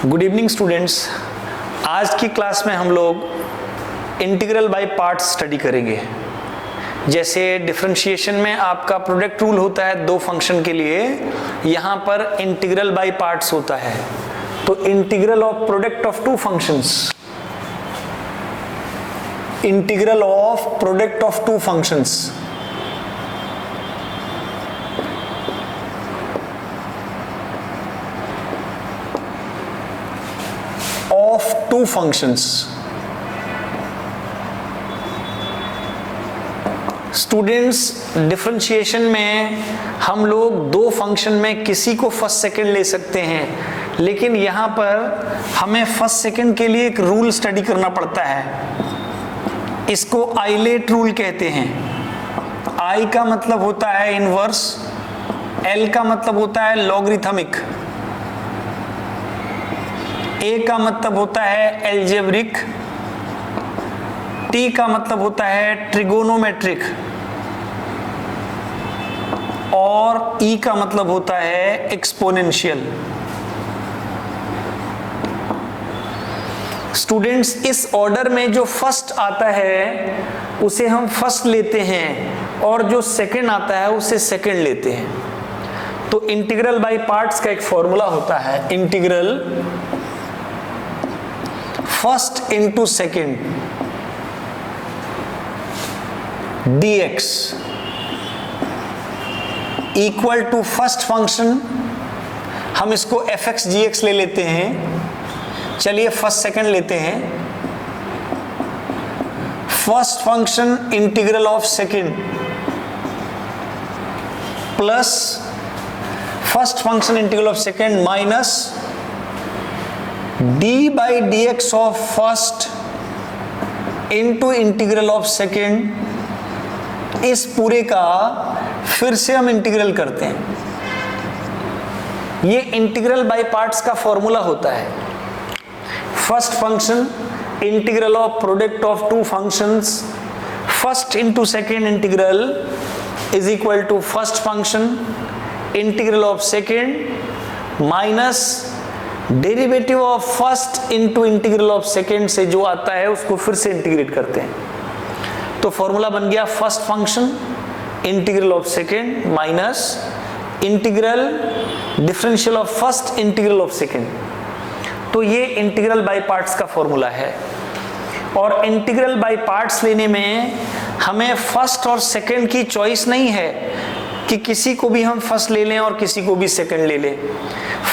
Good evening students. आज की class में हम लोग इंटीग्रल बाय पार्ट्स स्टडी करेंगे। जैसे डिफरेंशिएशन में आपका प्रोडक्ट रूल होता है दो फंक्शन के लिए, यहाँ पर इंटीग्रल बाय पार्ट्स होता है। तो integral of product of two functions, integral of product of two functions, of two functions। Students, differentiation में हम लोग दो फंक्शन में किसी को फर्स्ट सेकंड ले सकते हैं, लेकिन यहां पर हमें फर्स्ट सेकंड के लिए एक रूल स्टडी करना पड़ता है। इसको आइलेट रूल कहते हैं। आई का मतलब होता है इनवर्स, एल का मतलब होता है लॉगरिथमिक, ए का मतलब होता है एल्जेब्रिक, टी का मतलब होता है ट्रिगोनोमेट्रिक और ई का मतलब होता है एक्सपोनेंशियल। स्टूडेंट्स, इस ऑर्डर में जो फर्स्ट आता है उसे हम फर्स्ट लेते हैं और जो सेकंड आता है उसे सेकंड लेते हैं। तो इंटीग्रल बाय पार्ट्स का एक फॉर्मूला होता है, integral first into second dx equal to first function, हम इसको fx gx ले लेते हैं। चलिए फर्स्ट सेकेंड लेते हैं। First function integral of second plus first function integral of second minus d by dx of first into integral of second. इस पूरे का फिर से हम इंटीग्रल करते हैं। ये इंटीग्रल बाय पार्ट्स का फॉर्मूला होता है। First function integral of product of two functions, first into second integral is equal to first function integral of second minus derivative of first into integral of second से जो आता है उसको फिर से इंटीग्रेट करते हैं। तो फॉर्मूला बन गया first function integral of second minus integral differential of first integral of second. तो ये इंटीग्रल बाय पार्ट्स का फॉर्मूला है। और इंटीग्रल बाय पार्ट्स लेने में हमें फर्स्ट और सेकेंड की चॉइस नहीं है कि किसी को भी हम फर्स्ट ले लें और किसी को भी सेकंड ले लें।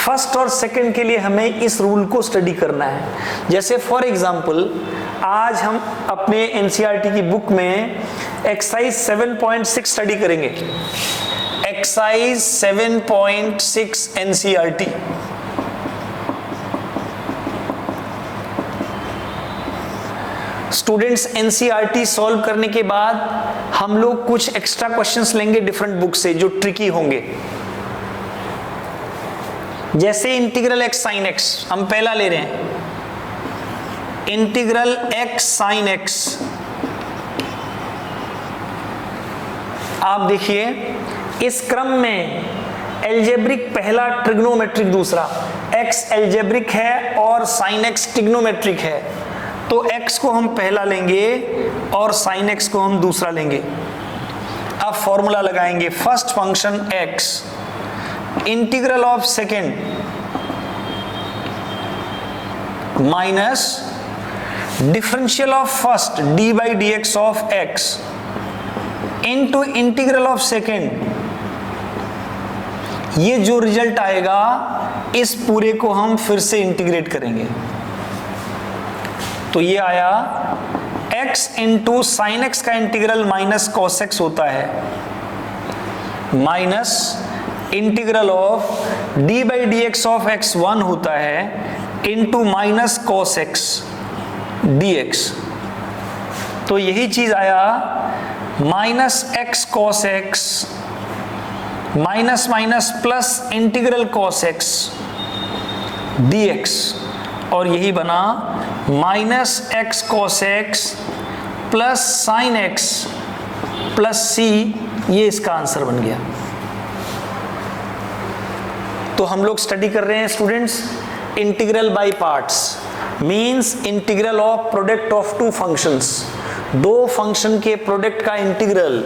फर्स्ट और सेकंड के लिए हमें इस रूल को स्टडी करना है। जैसे फॉर एग्जांपल आज हम अपने एनसीईआरटी की बुक में एक्सरसाइज 7.6 स्टडी करेंगे। Exercise 7.6 NCERT. Students, NCERT solve करने के बाद हम लोग कुछ एक्स्ट्रा क्वेश्चंस लेंगे डिफरेंट बुक से जो ट्रिकी होंगे। जैसे इंटीग्रल एक्स साइन एक्स हम पहला ले रहे हैं, इंटीग्रल एक्स साइन एक्स। आप देखिए इस क्रम में एल्जेब्रिक पहला, ट्रिग्नोमेट्रिक दूसरा। एक्स एल्जेब्रिक है और साइन एक्स ट्रिग्नोमेट्रिक है, तो x को हम पहला लेंगे और sin x को हम दूसरा लेंगे। अब फॉर्मूला लगाएंगे first function x integral of second minus differential of first d by dx of x into integral of second. ये जो रिजल्ट आएगा इस पूरे को हम फिर से इंटीग्रेट करेंगे। तो ये आया x इंटू साइन एक्स का इंटीग्रल माइनस कॉस एक्स होता है, minus integral of d by D x of x1 होता है into minus cos x dx। तो यही चीज आया minus x cos x minus minus plus integral cos x dx, और यही बना minus x cos x plus sine x plus c. ये इसका आंसर बन गया। तो हम लोग स्टडी कर रहे हैं students integral by parts means integral of product of two functions, दो फंक्शन के प्रोडक्ट का इंटीग्रल,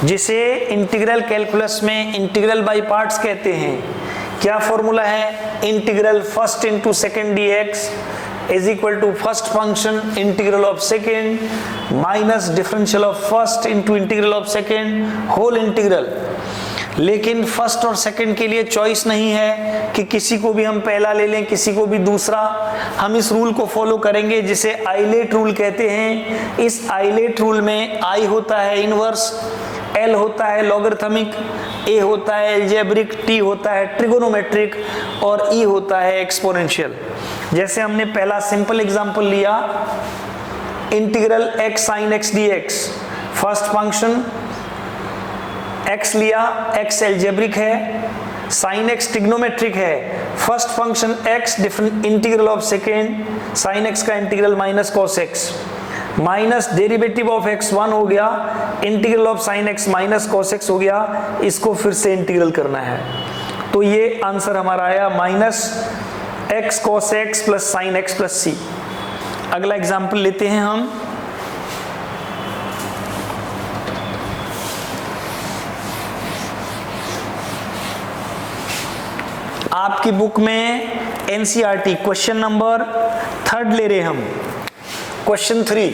जिसे इंटीग्रल कैलकुलस में इंटीग्रल बाय पार्ट्स कहते हैं। क्या फॉर्मूला है? Integral first into second dx is equal to first function integral of second minus differential of first into integral of second whole integral. लेकिन first और second के लिए choice नहीं है कि किसी को भी हम पहला ले लें, किसी को भी दूसरा। हम इस रूल को फॉलो करेंगे जिसे आइलेट रूल कहते हैं। इस आइलेट रूल में आई होता है इनवर्स, एल होता है लॉगरिथमिक, ए होता है एल्जेब्रिक, टी होता है ट्रिगोनोमेट्रिक और ई होता है एक्सपोनेंशियल। जैसे हमने पहला सिंपल एग्जांपल लिया, integral x sin x dx, first function x लिया, x एल्जेब्रिक है, sin x ट्रिग्नोमेट्रिक है, first function x different integral of second sin x का integral minus cos x minus derivative of x 1 हो गया, integral of sin x minus cos x हो गया, इसको फिर से इंटीग्रल करना है। तो ये आंसर हमारा आया minus x cos x plus sin x plus c। अगला एग्जाम्पल लेते हैं हम। आपकी बुक में एनसीईआरटी क्वेश्चन नंबर 3 ले रहे हम, क्वेश्चन 3।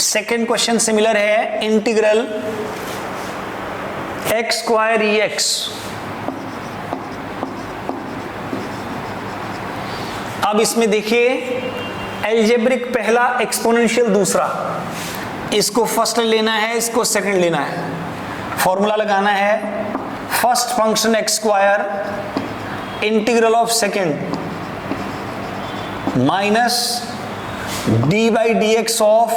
सेकेंड क्वेश्चन सिमिलर है, इंटीग्रल x स्क्वायर EX। अब इसमें देखिए एल्जेब्रिक पहला, एक्सपोनेंशियल दूसरा, इसको फर्स्ट लेना है, इसको सेकंड लेना है। फॉर्मूला लगाना है, first function x square integral of second minus D by D x of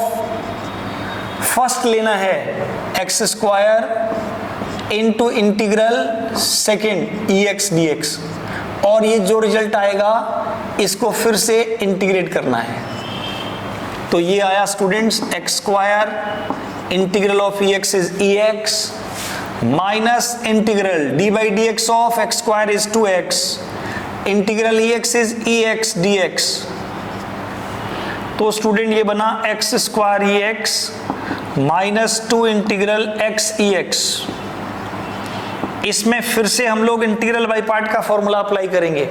first लेना है x square into integral second e x d x, और ये जो रिजल्ट आएगा इसको फिर से इंटीग्रेट करना है। तो ये आया students, x square integral of E x is E x minus integral D by D x of x square is 2x, integral e x is E x d x. तो स्टूडेंट ये बना x square e x minus 2 integral x e x. इसमें फिर से हम लोग integral by part का formula apply करेंगे।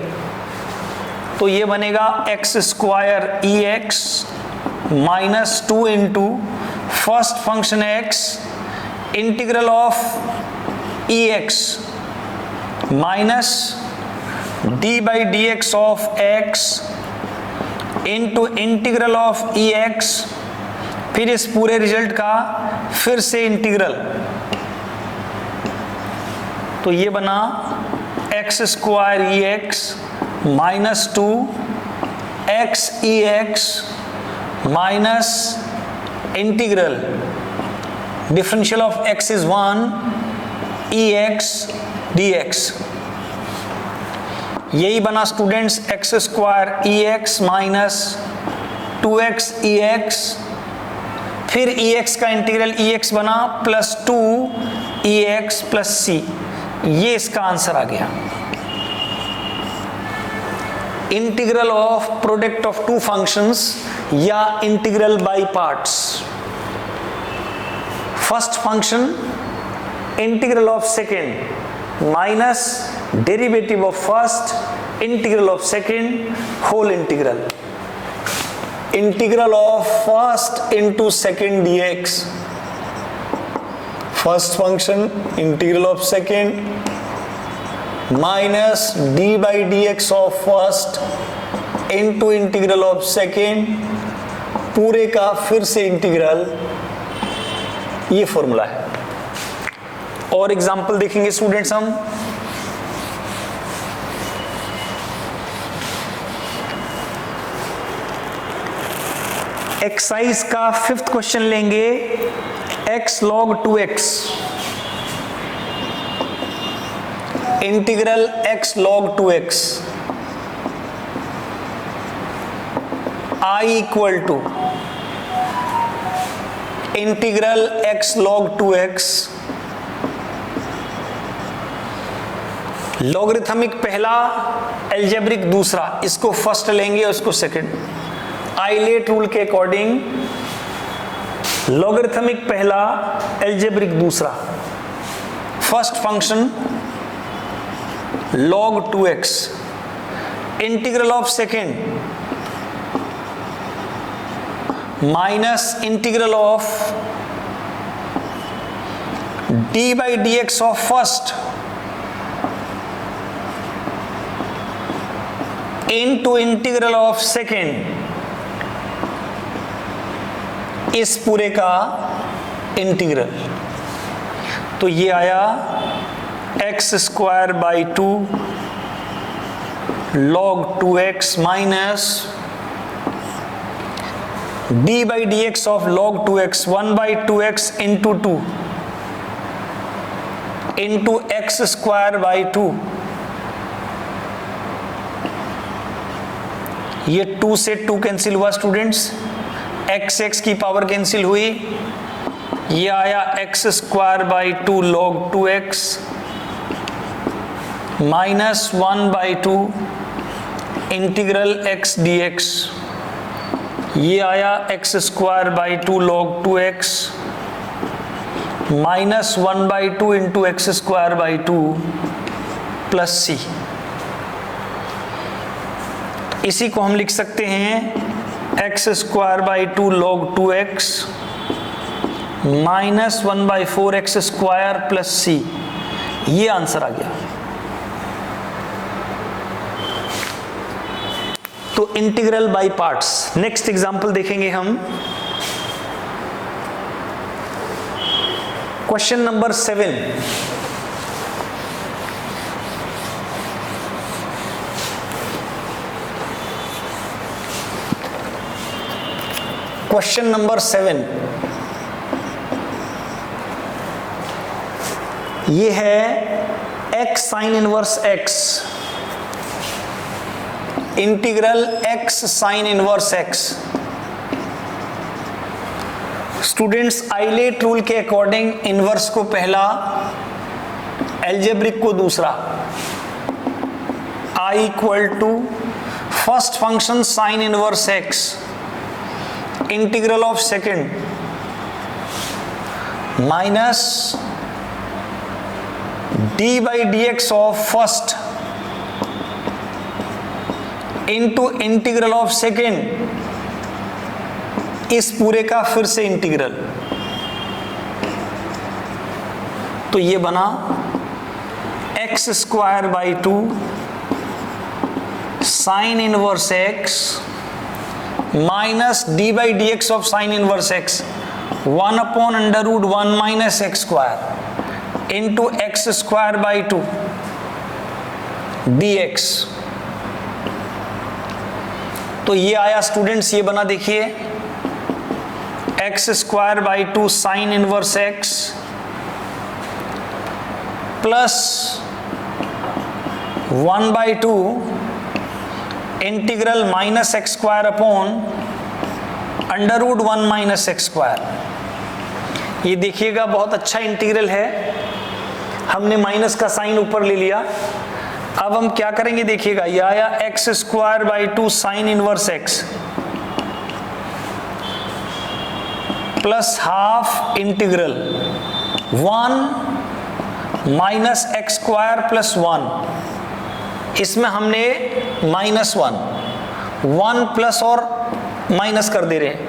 तो ये बनेगा x square e x minus 2 into first function x integral of E x minus D by D x of x into integral of E x, फिर इस पूरे रिजल्ट का फिर से इंटीग्रल। तो ये बना x square e x minus 2 x e x minus integral differential of x is 1 e x d x. यही बना students x square e x minus 2x e x, फिर ई एक्स का इंटीग्रल ई एक्स बना plus 2 e x plus c. ये इसका answer आ गया। Integral of product of two functions या integral by parts. First function integral of second minus derivative of first integral of second whole integral. Integral of first into second dx, first function integral of second minus D by D x of first into integral of second, पूरे का फिर से integral. ये formula है। और example देखेंगे students हम। Exercise का 5th क्वेश्चन लेंगे, x log 2x integral x log 2x I equal to integral x log 2x logarithmic पहला, एल्जेब्रिक दूसरा, इसको फर्स्ट लेंगे और इसको सेकंड। आइलेट रूल के अकॉर्डिंग लॉगरिथमिक पहला, एल्जेब्रिक दूसरा। First function log 2x, integral of second minus integral of d by dx of first into integral of second, इस पूरे का इंटीग्रल। तो ये आया x square by 2 log 2x minus d by dx of log 2x 1 by 2x into 2 into x square by 2। ये 2 से 2 cancel हुआ students, x की पावर कैंसिल हुई, ये आया x square by 2 log 2x minus 1 by 2 integral x dx, ये आया x square by 2 log 2x minus 1 by 2 into x square by 2 plus c। इसी को हम लिख सकते हैं x square by 2 log 2x minus 1 by 4 x square plus c। ये answer आ गया। तो integral by parts. Next example देखेंगे हम, क्वेश्चन नंबर 7। क्वेश्चन नंबर 7 ये है x sine inverse x integral x sine inverse x। Students ILATE rule के according inverse को पहला, एल्जेब्रिक को दूसरा। I equal to first function sine inverse x integral of second minus d by dx of first into integral of second, इस पूरे का फिर से इंटीग्रल। तो ये बना x square by 2 sine inverse x minus D by D x of sine inverse x 1 upon under root 1 minus x square into x square by 2 dx। तो ये आया स्टूडेंट्स, ये बना देखिए x square by 2 sine inverse x plus 1 by 2 integral minus x square upon under root 1 minus x square. ये देखिएगा बहुत अच्छा इंटीग्रल है, हमने माइनस का साइन ऊपर ले लिया। अब हम क्या करेंगे देखिएगा, ये आया x square by 2 sine inverse x plus half integral 1 minus x square plus 1। इसमें हमने माइनस 1 प्लस और माइनस कर दे रहे हैं,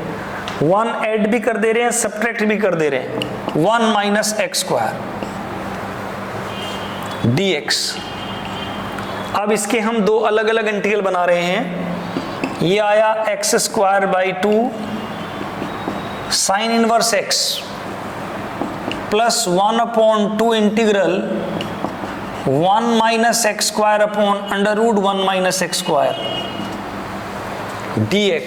1 ऐड भी कर दे रहे हैं, सब्ट्रैक्ट भी कर दे रहे हैं, 1 माइनस एक्स स्क्वायर dx। अब इसके हम दो अलग अलग इंटीग्रल बना रहे हैं। ये आया x square by 2 sine inverse x plus 1 upon 2 integral 1 minus x square upon under root 1 minus x square dx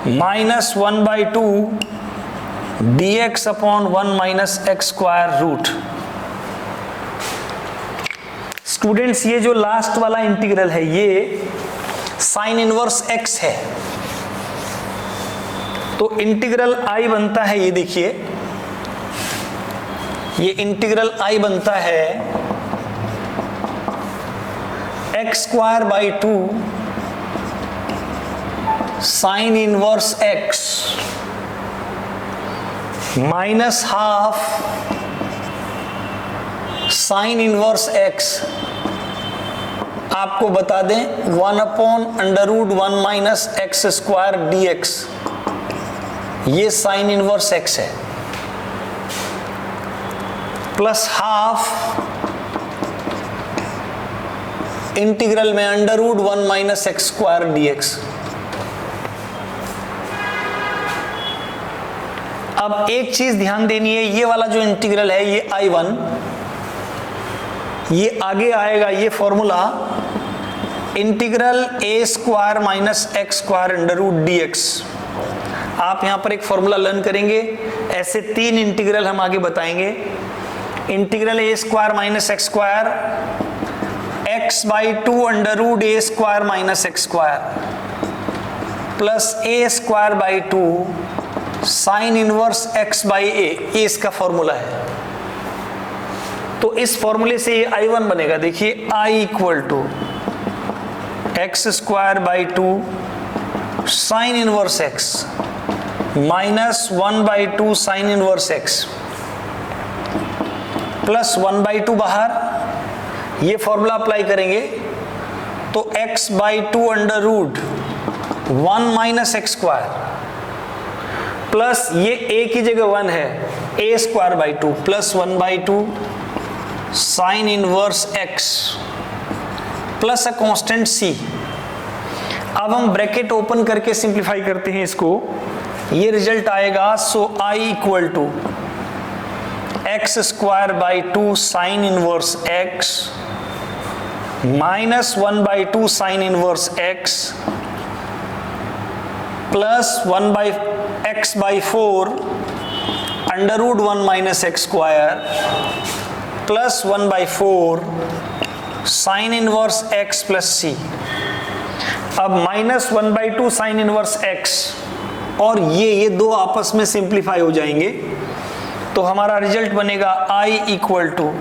minus 1 by 2 dx upon 1 minus x square root. Students ये जो लास्ट वाला इंटीग्रल है ये साइन इनवर्स x है, तो integral I बनता है, ये देखिए ये इंटीग्रल I बनता है x square by 2 sine inverse x minus half sine inverse x, आपको बता दें 1/√1 minus x square D x, ये साइन इनवर्स एक्स है, प्लस हाफ इंटीग्रल में √1 minus x square D x. अब एक चीज ध्यान देनी है, ये वाला जो इंटीग्रल है ये I1, ये आगे आएगा ये formula integral a square minus x square √dx। आप यहां पर एक फॉर्मूला लर्न करेंगे, ऐसे 3 इंटीग्रल हम आगे बताएंगे। Integral a square minus x square x by 2 √a square minus x square plus a square by 2 sine inverse x by a, ये इसका फॉर्मूला है। तो इस फॉर्मूले से ये I1 बनेगा, देखिए I equal to x square by 2 sine inverse x minus 1/2 sine inverse x plus 1/2 बाहर, ये फॉर्मूला अप्लाई करेंगे तो x by 2 √1 minus x square plus ये a की जगह 1 है, a square by 2 plus 1/2 sine inverse x plus a constant c। अब हम ब्रैकेट ओपन करके सिंप्लीफाई करते हैं इसको, ये रिजल्ट आएगा। So I equal to x square by 2 sine inverse x minus 1/2 sine inverse x plus 1/x by 4 √1 minus x square plus 1/4 sine inverse x plus c। अब minus 1/2 sine inverse x और ये दो आपस में simplify हो जाएंगे, तो हमारा रिजल्ट बनेगा I equal to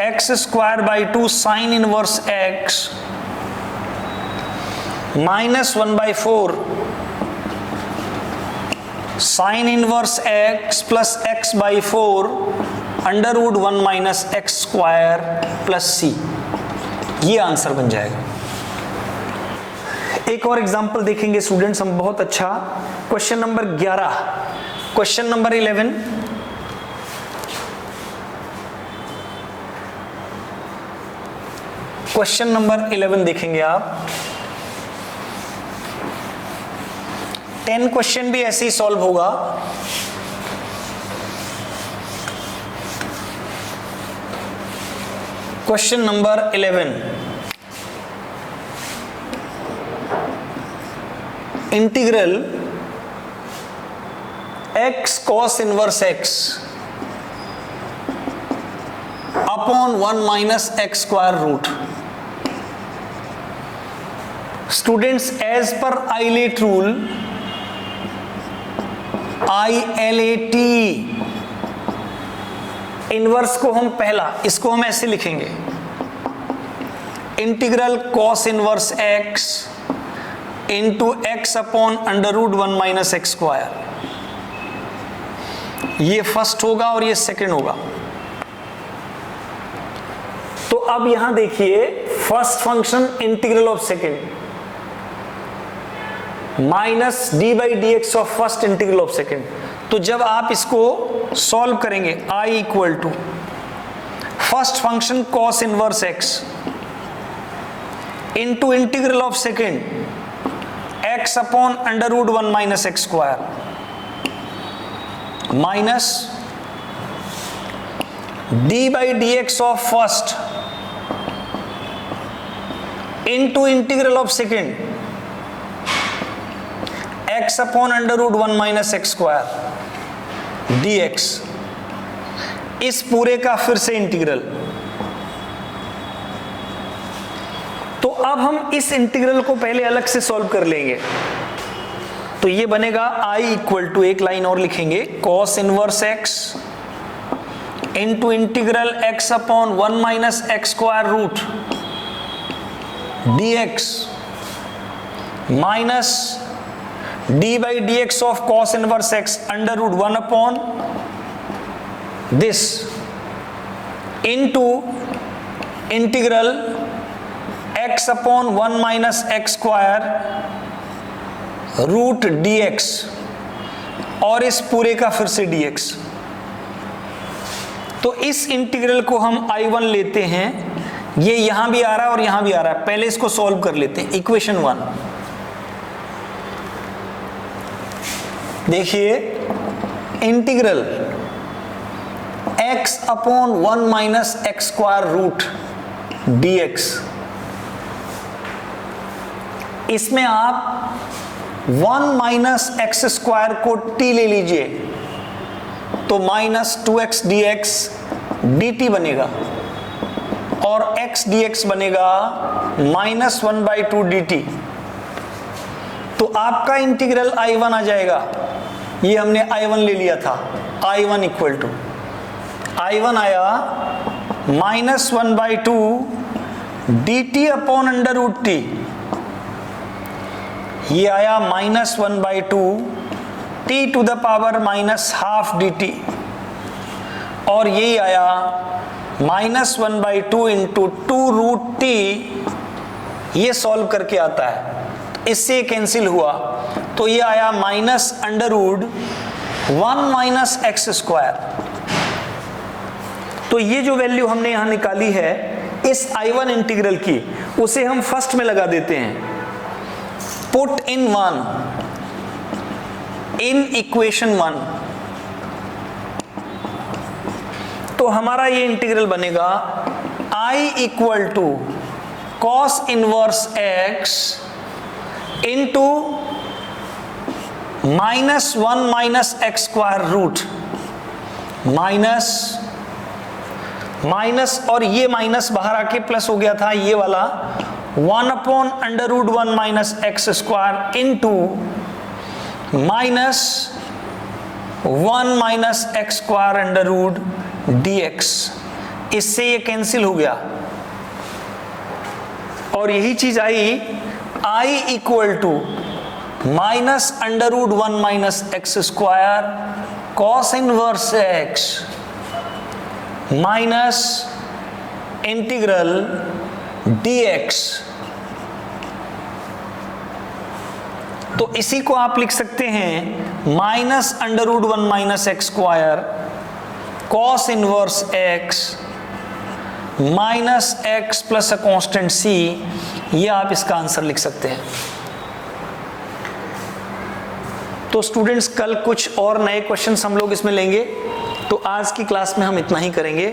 x square by 2 sine inverse x minus 1/4 sine inverse x plus x by 4 √1 minus x square plus c। ये आंसर बन जाएगा। एक और एग्जांपल देखेंगे स्टूडेंट्स हम, बहुत अच्छा। Question number 11, question number 11, question number 11 देखेंगे आप। 10 क्वेश्चन भी ऐसे ही सॉल्व होगा। Question number 11, integral x cos inverse x upon 1 minus x square root. Students, as per ILATE rule, ILAT inverse को हम पहला, इसको हम ऐसे लिखेंगे, integral cos inverse x into x upon √1 minus x square. ये फर्स्ट होगा और ये सेकंड होगा। तो अब यहां देखिए, first function integral of second minus d/dx of first integral of second. तो जब आप इसको सॉल्व करेंगे, I equal to first function cos inverse x into integral of second x upon √1 minus x square minus d/dx of first into integral of second x upon √1 minus x square dx। इस पूरे का फिर से integral. तो अब हम इस integral को पहले अलग से सॉल्व कर लेंगे। तो ये बनेगा I इक्वल टू, एक लाइन और लिखेंगे, cos inverse x into integral x upon 1 minus x square root dx minus d by dx of cos inverse x under root 1 upon this into integral x upon 1 minus x square root dx और इस पूरे का फिर से dx। तो इस integral को हम I1 लेते हैं, ये यहां भी आ रहा है और यहां भी आ रहा है। पहले इसको सॉल्व कर लेते हैं। इक्वेशन 1 देखिए, integral x upon 1 minus x square root dx, इसमें आप 1 माइनस एक्स स्क्वायर को t ले लीजिए तो माइनस 2x dx dt बनेगा और x dx बनेगा माइनस 1/2 dt। तो आपका इंटीग्रल I1 आ जाएगा। ये हमने I1 ले लिया था। I1 इक्वल टू I1 आया minus 1/2 dt upon under root t, ये आया minus 1/2 t to the power minus half dt, और यही आया माइनस 1/2 इंटू 2 रूट टी। ये सॉल्व करके आता है, इससे कैंसिल हुआ तो ये आया minus under root 1 minus x square. तो ये जो वैल्यू हमने यहां निकाली है इस I1 इंटीग्रल की, उसे हम फर्स्ट में लगा देते हैं। पुट इन 1 इन इक्वेशन 1, तो हमारा ये इंटीग्रल बनेगा I equal to cos inverse x into minus 1 minus x square root minus और ये माइनस बाहर आके प्लस हो गया था, ये वाला 1 upon under root 1 minus x square into minus 1 minus x square under root dx। इससे ये कैंसिल हो गया और यही चीज आई I equal to minus under root 1 minus x square cos inverse x minus integral dx। तो इसी को आप लिख सकते हैं minus under root 1 minus x square cos inverse x minus x plus a constant c। ये आप इसका आंसर लिख सकते हैं। तो स्टूडेंट्स, कल कुछ और नए क्वेश्चंस हम लोग इसमें लेंगे। तो आज की क्लास में हम इतना ही करेंगे।